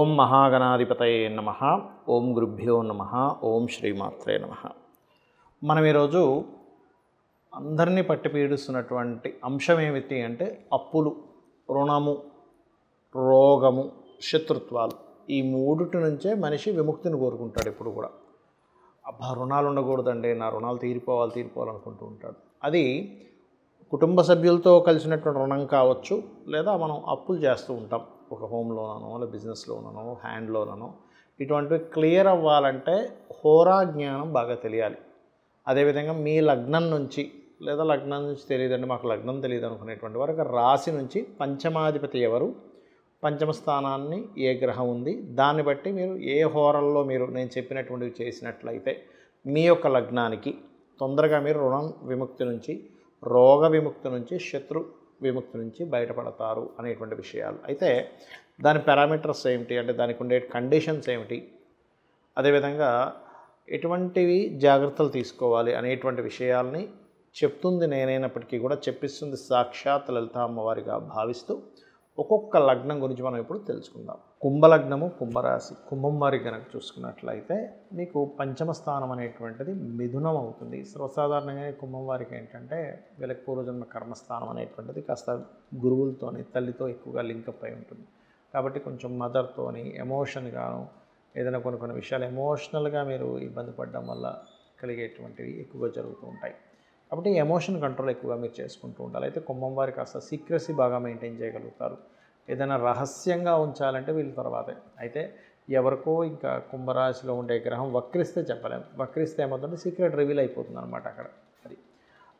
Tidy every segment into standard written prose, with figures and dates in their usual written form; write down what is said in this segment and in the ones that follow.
ఓం మహాగణాధిపతయే నమః. ఓం గురుభ్యో నమః. ఓం శ్రీమాత్రే నమః. మనం ఈరోజు అందరినీ పట్టి పీడిస్తున్నటువంటి అంశం ఏమిటి అంటే అప్పులు, రుణము, రోగము, శత్రుత్వాలు. ఈ మూడిటి నుంచే మనిషి విముక్తిని కోరుకుంటాడు. ఇప్పుడు కూడా అబ్బా రుణాలు ఉండకూడదండి, నా రుణాలు తీరిపోవాలనుకుంటూ ఉంటాడు. అది కుటుంబ సభ్యులతో కలిసినటువంటి రుణం కావచ్చు, లేదా మనం అప్పులు చేస్తూ ఉంటాం. ఒక హోమ్ లోనో, లేదా బిజినెస్ లోనో, హ్యాండ్ లోనో. ఇటువంటివి క్లియర్ అవ్వాలంటే హోరా జ్ఞానం బాగా తెలియాలి. అదేవిధంగా మీ లగ్నం నుంచి, లేదా లగ్నం నుంచి తెలియదండి మాకు లగ్నం తెలియదు అనుకునేటువంటి వరకు రాశి నుంచి పంచమాధిపతి ఎవరు, పంచమ స్థానాన్ని ఏ గ్రహం ఉంది, దాన్ని బట్టి మీరు ఏ హోరల్లో మీరు నేను చెప్పినటువంటివి చేసినట్లయితే మీ యొక్క లగ్నానికి తొందరగా మీరు రుణం విముక్తి నుంచి, రోగ విముక్తి నుంచి, శత్రు విముక్తి నుంచి బయటపడతారు అనేటువంటి విషయాలు. అయితే దాని పారామీటర్స్ ఏమిటి అంటే దానికి ఉండే కండిషన్స్ ఏమిటి, అదేవిధంగా ఎటువంటివి జాగ్రత్తలు తీసుకోవాలి అనేటువంటి విషయాల్ని చెప్తుంది నేనైనప్పటికీ కూడా చెప్పిస్తుంది సాక్షాత్ లలిత అమ్మవారిగా భావిస్తూ ఒక్కొక్క లగ్నం గురించి మనం ఇప్పుడు తెలుసుకుందాం. కుంభలగ్నము, కుంభరాశి. కుంభం వారికి కనుక చూసుకున్నట్లయితే మీకు పంచమ స్థానం అనేటువంటిది మిథునం అవుతుంది. సర్వసాధారణంగా కుంభం వారికి ఏంటంటే వీళ్ళకి పూర్వజన్మ కర్మస్థానం అనేటువంటిది కాస్త గురువులతోని, తల్లితో ఎక్కువగా లింకప్ అయి ఉంటుంది. కాబట్టి కొంచెం మదర్తోని ఎమోషన్గాను ఏదైనా కొన్ని విషయాలు ఎమోషనల్గా మీరు ఇబ్బంది పడడం వల్ల కలిగేటువంటివి ఎక్కువగా జరుగుతూ ఉంటాయి. కాబట్టి ఎమోషన్ కంట్రోల్ ఎక్కువగా మీరు చేసుకుంటూ ఉండాలి. అయితే కుంభం వారి కాస్త సీక్రెసీ బాగా మెయింటైన్ చేయగలుగుతారు. ఏదైనా రహస్యంగా ఉంచాలంటే వీళ్ళ తర్వాతే. అయితే ఎవరికో ఇంకా కుంభరాశిలో ఉండే గ్రహం వక్రిస్తే చెప్పలేము. వక్రిస్తే ఏమవుతుందంటే సీక్రెట్ రివీల్ అయిపోతుంది అనమాట అక్కడ. అది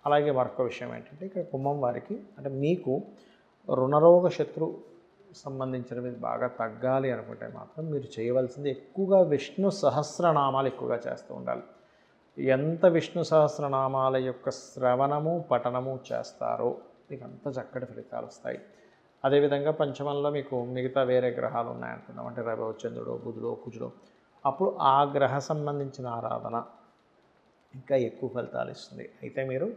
అలాగే మరొక విషయం ఏంటంటే ఇక్కడ కుంభం వారికి అంటే మీకు రుణరోగ శత్రు సంబంధించినవి బాగా తగ్గాలి అనుకుంటే మాత్రం మీరు చేయవలసింది ఎక్కువగా విష్ణు సహస్రనామాలు ఎక్కువగా చేస్తూ ఉండాలి. ఎంత విష్ణు సహస్రనామాల యొక్క శ్రవణము, పఠనము చేస్తారో మీకు అంత చక్కటి ఫలితాలు వస్తాయి. అదేవిధంగా పంచమంలో మీకు మిగతా వేరే గ్రహాలు ఉన్నాయనుకుందాం, అంటే రవి, చంద్రుడు, బుధుడు, కుజుడు, అప్పుడు ఆ గ్రహ సంబంధించిన ఆరాధన ఇంకా ఎక్కువ ఫలితాలు ఇస్తుంది. అయితే మీరు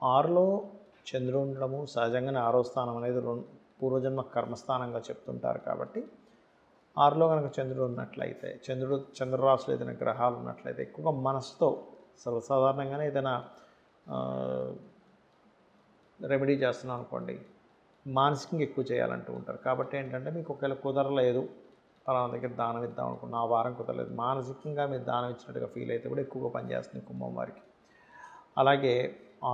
6లో చంద్రుడు ఉండడము సహజంగానే 6వ స్థానం అనేది పూర్వజన్మ కర్మస్థానంగా చెప్తుంటారు. కాబట్టి 6లో కనుక చంద్రుడు ఉన్నట్లయితే, చంద్రరాశిలో ఏదైనా గ్రహాలు ఉన్నట్లయితే ఎక్కువగా మనసుతో సర్వసాధారణంగానే ఏదైనా రెమెడీ చేస్తున్నాం అనుకోండి, మానసికంగా ఎక్కువ చేయాలంటూ ఉంటారు. కాబట్టి ఏంటంటే మీకు ఒకవేళ కుదరలేదు, పలానా దగ్గర దానం ఇద్దాం అనుకున్న ఆ వారం కుదరలేదు, మానసికంగా మీరు దానం ఇచ్చినట్టుగా ఫీల్ అయితే కూడా ఎక్కువగా పనిచేస్తుంది కుంభం వారికి. అలాగే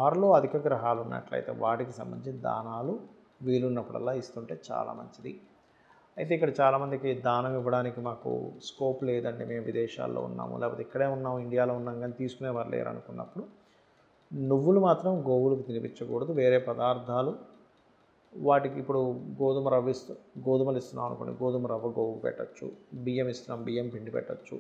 6లో అధిక గ్రహాలు ఉన్నట్లయితే వాటికి సంబంధించిన దానాలు వీలున్నప్పుడల్లా ఇస్తుంటే చాలా మంచిది. అయితే ఇక్కడ చాలామందికి దానం ఇవ్వడానికి మాకు స్కోప్ లేదండి, మేము విదేశాల్లో ఉన్నాము, లేకపోతే ఇక్కడే ఉన్నాము, ఇండియాలో ఉన్నాం కానీ తీసుకునేవారు లేరు అనుకున్నప్పుడు నువ్వులు మాత్రం గోవులకు తినిపించకూడదు. వేరే పదార్థాలు వాటికి ఇప్పుడు గోధుమలు ఇస్తున్నాం అనుకోండి, గోధుమ రవ్వ గోవుకు పెట్టచ్చు. బియ్యం ఇస్తున్నాం, బియ్యం పిండి పెట్టచ్చు.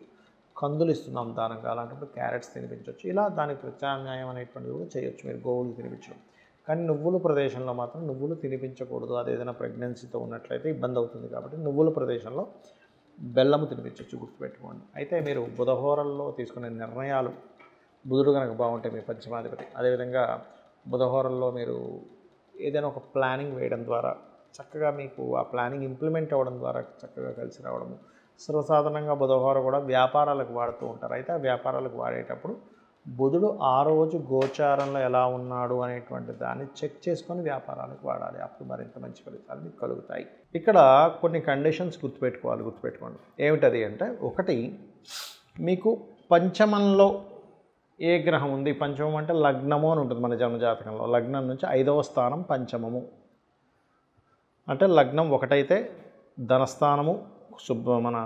కందులు ఇస్తున్నాం దానంగా, అలాంటప్పుడు క్యారెట్స్ తినిపించవచ్చు. ఇలా దానికి ప్రత్యామ్నాయం అనేటువంటిది కూడా చేయొచ్చు మీరు గోవులకు తినిపించడం. కానీ నువ్వుల ప్రదేశంలో మాత్రం నువ్వులు తినిపించకూడదు. అది ఏదైనా ప్రెగ్నెన్సీతో ఉన్నట్లయితే ఇబ్బంది అవుతుంది. కాబట్టి నువ్వుల ప్రదేశంలో బెల్లము తినిపించవచ్చు, గుర్తుపెట్టుకోండి. అయితే మీరు బుధహోరల్లో తీసుకునే నిర్ణయాలు, బుధుడు కనుక బాగుంటే మీ పంచమాధిపతి, అదేవిధంగా బుధహోరల్లో మీరు ఏదైనా ఒక ప్లానింగ్ వేయడం ద్వారా చక్కగా మీకు ఆ ప్లానింగ్ ఇంప్లిమెంట్ అవ్వడం ద్వారా చక్కగా కలిసి రావడము. సర్వసాధారణంగా బుధహోర కూడా వ్యాపారాలకు వాడుతూ ఉంటారు. అయితే ఆ వ్యాపారాలకు వాడేటప్పుడు బుధుడు ఆ రోజు గోచారంలో ఎలా ఉన్నాడు అనేటువంటి దాన్ని చెక్ చేసుకొని వ్యాపారాలకు వాడాలి. అప్పుడు మరింత మంచి ఫలితాలు మీకు కలుగుతాయి. ఇక్కడ కొన్ని కండిషన్స్ గుర్తుపెట్టుకోండి. ఏమిటది అంటే, ఒకటి మీకు పంచమంలో ఏ గ్రహం ఉంది, పంచమం అంటే లగ్నము అని ఉంటుంది మన జన్మజాతకంలో. లగ్నం నుంచి 5వ స్థానం పంచమము అంటే లగ్నం ఒకటైతే ధనస్థానము, మన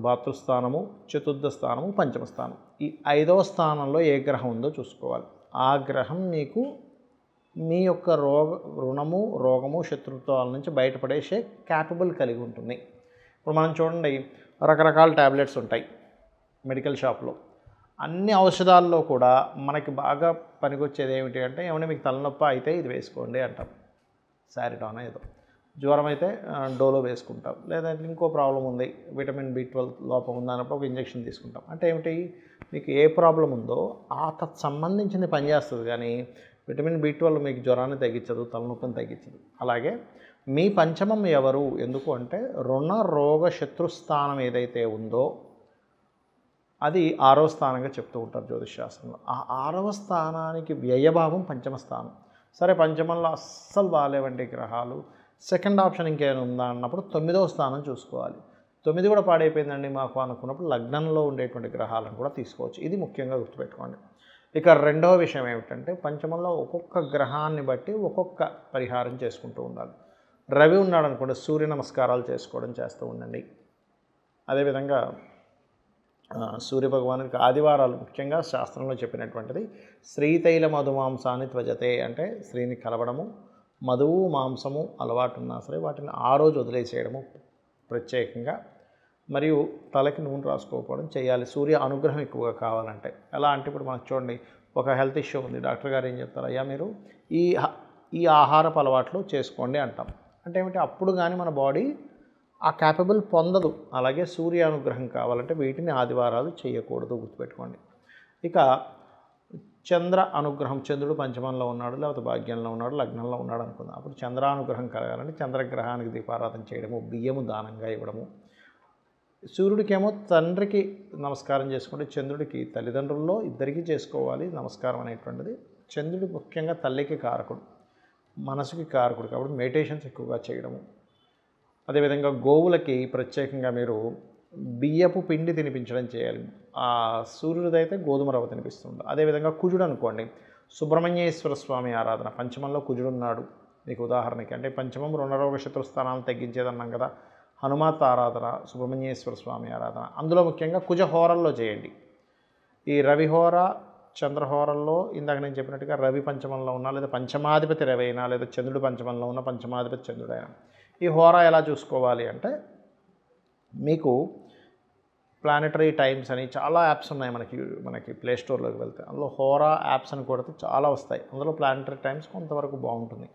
భాతృస్థానము, చతుర్థ స్థానము, పంచమ స్థానం. ఈ 5వ స్థానంలో ఏ గ్రహం ఉందో చూసుకోవాలి. ఆ గ్రహం మీకు మీ యొక్క రుణము, రోగము, శత్రుత్వాల నుంచి బయటపడేసే క్యాపబుల్ కలిగి ఉంటుంది. ఇప్పుడు మనం చూడండి, రకరకాల ట్యాబ్లెట్స్ ఉంటాయి మెడికల్ షాప్లో. అన్ని ఔషధాల్లో కూడా మనకి బాగా పనికొచ్చేది ఏమిటి అంటే, ఏమైనా మీకు తలనొప్పి అయితే ఇది వేసుకోండి అంటాం, సారిడాన్ ఏదో. జ్వరం అయితే డోలో వేసుకుంటాం, లేదా ఇంకో ప్రాబ్లం ఉంది, విటమిన్ B12 లోపం ఉందన్నప్పుడు ఒక ఇంజెక్షన్ తీసుకుంటాం. అంటే ఏమిటి, మీకు ఏ ప్రాబ్లం ఉందో ఆ సంబంధించింది పనిచేస్తుంది. కానీ విటమిన్ B12 మీకు జ్వరాన్ని తగ్గించదు, తలనొప్పిని తగ్గించదు. అలాగే మీ పంచమం ఎవరు, ఎందుకు అంటే రుణ రోగ శత్రుస్థానం ఏదైతే ఉందో అది 6వ స్థానంగా చెప్తూ ఉంటారు జ్యోతిష్ శాస్త్రంలో. ఆ 6వ స్థానానికి వ్యయభావం పంచమ స్థానం. సరే పంచమంలో అస్సలు బాగాలేవండి గ్రహాలు, సెకండ్ ఆప్షన్ ఇంకేమైనా ఉందా అన్నప్పుడు 9వ స్థానం చూసుకోవాలి. 9 కూడా పాడైపోయిందండి మాకు అనుకున్నప్పుడు లగ్నంలో ఉండేటువంటి గ్రహాలను కూడా తీసుకోవచ్చు. ఇది ముఖ్యంగా గుర్తుపెట్టుకోండి. ఇక రెండవ విషయం ఏమిటంటే పంచమంలో ఒక్కొక్క గ్రహాన్ని బట్టి ఒక్కొక్క పరిహారం చేసుకుంటూ ఉండాలి. రవి ఉన్నాడు అనుకోండి, సూర్య నమస్కారాలు చేసుకోవడం చేస్తూ ఉండండి. అదేవిధంగా సూర్యభగవానుడికి ఆదివారాలు ముఖ్యంగా శాస్త్రంలో చెప్పినటువంటిది శ్రీతైల మధుమాంసాన్ని త్వజతే, అంటే స్త్రీని కలవడము, మధువు మాంసము అలవాటు ఉన్నా సరే వాటిని ఆ రోజు వదిలేసేయడము ప్రత్యేకంగా, మరియు తలకి నూనె రాసుకోకపోవడం చేయాలి. సూర్య అనుగ్రహం ఎక్కువగా కావాలంటే ఎలా అంటే ఇప్పుడు మనకు చూడండి, ఒక హెల్త్ ఇష్యూ ఉంది, డాక్టర్ గారు ఏం చెప్తారు, అయ్యా మీరు ఈ ఆహారపు అలవాట్లు చేసుకోండి అంటాం. అంటే ఏమిటి, అప్పుడు కానీ మన బాడీ ఆ క్యాపబుల్ పొందదు. అలాగే సూర్య అనుగ్రహం కావాలంటే వీటిని ఆదివారాలు చేయకూడదు, గుర్తుపెట్టుకోండి. ఇక చంద్ర అనుగ్రహం, చంద్రుడు పంచమంలో ఉన్నాడు లేకపోతే భాగ్యంలో ఉన్నాడు, లగ్నంలో ఉన్నాడు అనుకుందాం. అప్పుడు చంద్రానుగ్రహం కలగాలంటే చంద్రగ్రహానికి దీపారాధన చేయడము, బియ్యము దానంగా ఇవ్వడము. సూర్యుడికేమో తండ్రికి నమస్కారం చేసుకుంటే చంద్రుడికి తల్లిదండ్రుల్లో ఇద్దరికీ చేసుకోవాలి నమస్కారం అనేటువంటిది. చంద్రుడు ముఖ్యంగా తల్లికి కారకుడు, మనసుకి కారకుడు, కాబట్టి మెడిటేషన్స్ ఎక్కువగా చేయడము. అదేవిధంగా గోవులకి ప్రత్యేకంగా మీరు బియ్యపు పిండి తినిపించడం చేయాలి. ఆ సూర్యుడిదైతే గోధుమ రవ్వ తినిపిస్తుంది. అదేవిధంగా కుజుడు అనుకోండి, సుబ్రహ్మణ్యేశ్వర స్వామి ఆరాధన, పంచమంలో కుజుడు ఉన్నాడు మీకు ఉదాహరణకి, అంటే పంచమం రుణరోగ శత్రుస్థానాలను తగ్గించేదన్నాం కదా, హనుమాత్ ఆరాధన, సుబ్రహ్మణ్యేశ్వర స్వామి ఆరాధన, అందులో ముఖ్యంగా కుజహోరల్లో చేయండి. ఈ రవిహోర చంద్రహోరల్లో ఇందాక నేను చెప్పినట్టుగా రవి పంచమంలో ఉన్నా, లేదా పంచమాధిపతి రవి అయినా, లేదా చంద్రుడు పంచమంలో ఉన్న పంచమాధిపతి చంద్రుడైనా, ఈ హోరా ఎలా చూసుకోవాలి అంటే మీకు ప్లానెటరీ టైమ్స్ అని చాలా యాప్స్ ఉన్నాయి మనకి ప్లే స్టోర్లోకి వెళ్తే, అందులో హోరా యాప్స్ అని కొడితే చాలా వస్తాయి. అందులో ప్లానెటరీ టైమ్స్ కొంతవరకు బాగుంటుంది,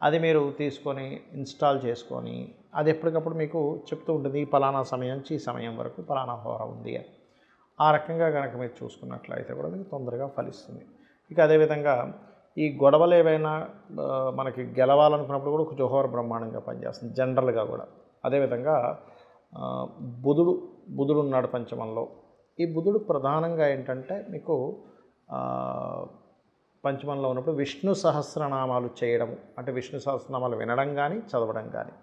అది మీరు తీసుకొని ఇన్స్టాల్ చేసుకొని అది ఎప్పటికప్పుడు మీకు చెప్తూ ఉంటుంది, ఈ పలానా సమయం నుంచి ఈ సమయం వరకు పలానా హోరా ఉంది అని. ఆ రకంగా కనుక మీరు చూసుకున్నట్లయితే కూడా మీకు తొందరగా ఫలిస్తుంది. ఇక అదేవిధంగా ఈ గొడవలు ఏవైనా మనకి గెలవాలనుకున్నప్పుడు కూడా కుజహోర బ్రహ్మాండంగా పనిచేస్తుంది జనరల్గా కూడా. అదేవిధంగా బుధుడు ఉన్నాడు పంచమంలో. ఈ బుధుడు ప్రధానంగా ఏంటంటే మీకు పంచమంలో ఉన్నప్పుడు విష్ణు సహస్రనామాలు చేయడము, అంటే విష్ణు సహస్రనామాలు వినడం కానీ చదవడం కానీ.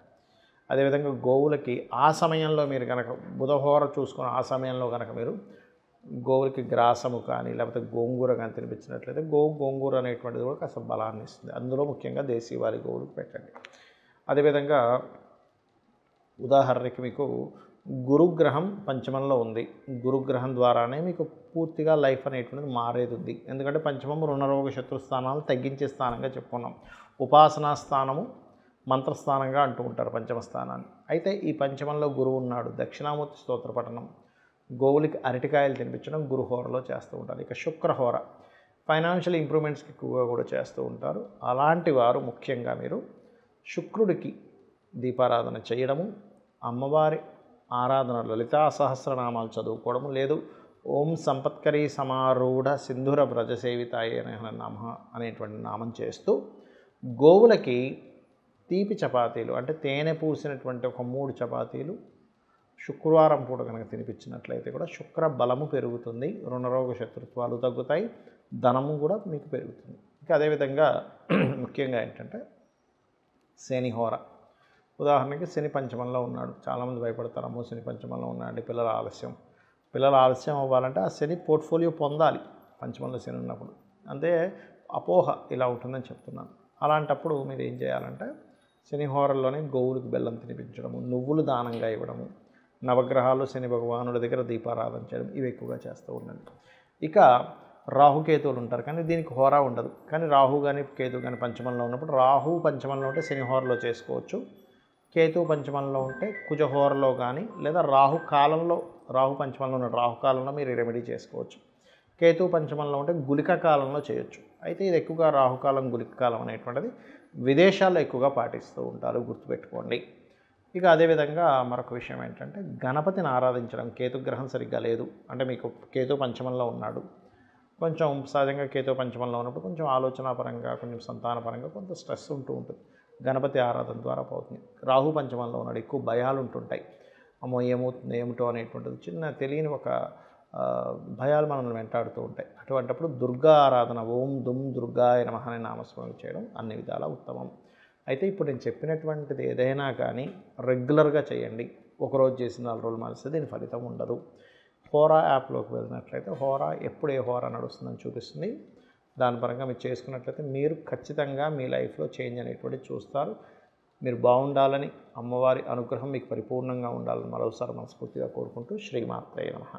అదేవిధంగా గోవులకి ఆ సమయంలో మీరు కనుక బుధహోర చూసుకుని ఆ సమయంలో కనుక మీరు గోవులకి గ్రాసము కానీ లేకపోతే గోంగూర కానీ తినిపించినట్లయితే గోంగూర అనేటువంటిది కూడా కాస్త బలాన్ని ఇస్తుంది. అందులో ముఖ్యంగా దేశీవాళి గోవులకు పెట్టండి. అదేవిధంగా ఉదాహరణకి మీకు గురుగ్రహం పంచమంలో ఉంది, గురుగ్రహం ద్వారానే మీకు పూర్తిగా లైఫ్ అనేటువంటిది మారేది ఉంది. ఎందుకంటే పంచమం రుణరోగ శత్రుస్థానాలు తగ్గించే స్థానంగా చెప్పుకున్నాం. ఉపాసనా స్థానము మంత్రస్థానంగా అంటూ ఉంటారు పంచమ స్థానాన్ని. అయితే ఈ పంచమంలో గురువు ఉన్నాడు, దక్షిణామూర్తి స్తోత్ర పఠనం, గోవులకి అరటికాయలు తినిపించడం గురుహోరలో చేస్తూ ఉంటారు. ఇక శుక్రహోర ఫైనాన్షియల్ ఇంప్రూవ్మెంట్స్కి ఎక్కువగా కూడా చేస్తూ ఉంటారు. అలాంటి వారు ముఖ్యంగా మీరు శుక్రుడికి దీపారాధన చేయడము, అమ్మవారి ఆరాధన లలితా సహస్రనామాలు చదువుకోవడము, లేదు ఓం సంపత్కరీ సమారూఢ సింధుర వ్రజసేవితాయ నమః అనేటువంటి నామం చేస్తూ గోవులకి తీపి చపాతీలు, అంటే తేనె పూసినటువంటి ఒక 3 చపాతీలు శుక్రవారం పూట కనుక తినిపించినట్లయితే కూడా శుక్ర బలము పెరుగుతుంది, రుణరోగ శత్రుత్వాలు తగ్గుతాయి, ధనము కూడా మీకు పెరుగుతుంది. ఇంకా అదేవిధంగా ముఖ్యంగా ఏంటంటే శనిహోర, ఉదాహరణకి శని పంచమంలో ఉన్నాడు, చాలామంది భయపడతారమ్మో శని పంచమంలో ఉన్నాడండి పిల్లల ఆలస్యం అవ్వాలంటే ఆ శని పోర్ట్ఫోలియో పొందాలి పంచమంలో శని ఉన్నప్పుడు, అంటే అపోహ ఇలా ఉంటుందని చెప్తున్నాను. అలాంటప్పుడు మీరు ఏం చేయాలంటే శనిహోరల్లోనే గోవులకు బెల్లం తినిపించడము, నువ్వులు దానంగా ఇవ్వడము, నవగ్రహాలు శని భగవానుడి దగ్గర దీపారాధన చేయడం, ఇవి ఎక్కువగా చేస్తూ ఉండండి. ఇక రాహుకేతువులు ఉంటారు కానీ దీనికి హోరా ఉండదు, కానీ రాహు కానీ కేతు కానీ పంచమంలో ఉన్నప్పుడు రాహు పంచమంలో ఉంటే శనిహోరలో చేసుకోవచ్చు, కేతు పంచమంలో ఉంటే కుజహోరలో కానీ, లేదా రాహు పంచమంలో ఉన్న రాహుకాలంలో మీరు రెమెడీ చేసుకోవచ్చు. కేతు పంచమంలో ఉంటే గుళిక కాలంలో చేయొచ్చు. అయితే ఇది ఎక్కువగా రాహుకాలం గుళిక కాలం అనేటువంటిది విదేశాల్లో ఎక్కువగా పాటిస్తూ ఉంటారు, గుర్తుపెట్టుకోండి. ఇక అదేవిధంగా మరొక విషయం ఏంటంటే గణపతిని ఆరాధించడం. కేతుగ్రహం సరిగ్గా లేదు అంటే మీకు కేతు పంచమంలో ఉన్నాడు, కొంచెం సహజంగా కేతు పంచమంలో ఉన్నప్పుడు కొంచెం ఆలోచనాపరంగా, కొంచెం సంతానపరంగా కొంత స్ట్రెస్ ఉంటూ ఉంటుంది. గణపతి ఆరాధన ద్వారా పోతుంది. రాహు పంచమంలో ఉన్నాడు, ఎక్కువ భయాలు ఉంటుంటాయి. అమ్మో ఏమవుతుంది ఏమిటో అనేటువంటిది చిన్న తెలియని ఒక భయాలు మనల్ని వెంటాడుతూ ఉంటాయి. అటువంటప్పుడు దుర్గా ఆరాధన, ఓం దుమ్ దుర్గాయ నమః అనే నామస్మరణ చేయడం అన్ని విధాలా ఉత్తమం. అయితే ఇప్పుడు నేను చెప్పినటువంటిది ఏదైనా కానీ రెగ్యులర్గా చేయండి. ఒకరోజు చేసిన 4 రోజులు మానేస్తే దీని ఫలితం ఉండదు. హోరా యాప్లోకి వెళ్ళినట్లయితే హోరా ఎప్పుడు ఏ హోరా నడుస్తుందని చూపిస్తుంది. దాని పరంగా మీరు చేసుకున్నట్లయితే మీరు ఖచ్చితంగా మీ లైఫ్లో చేంజ్ అనేటువంటిది చూస్తారు. మీరు బాగుండాలని, అమ్మవారి అనుగ్రహం మీకు పరిపూర్ణంగా ఉండాలని మరోసారి మనస్ఫూర్తిగా కోరుకుంటూ శ్రీమాత్రే నమః.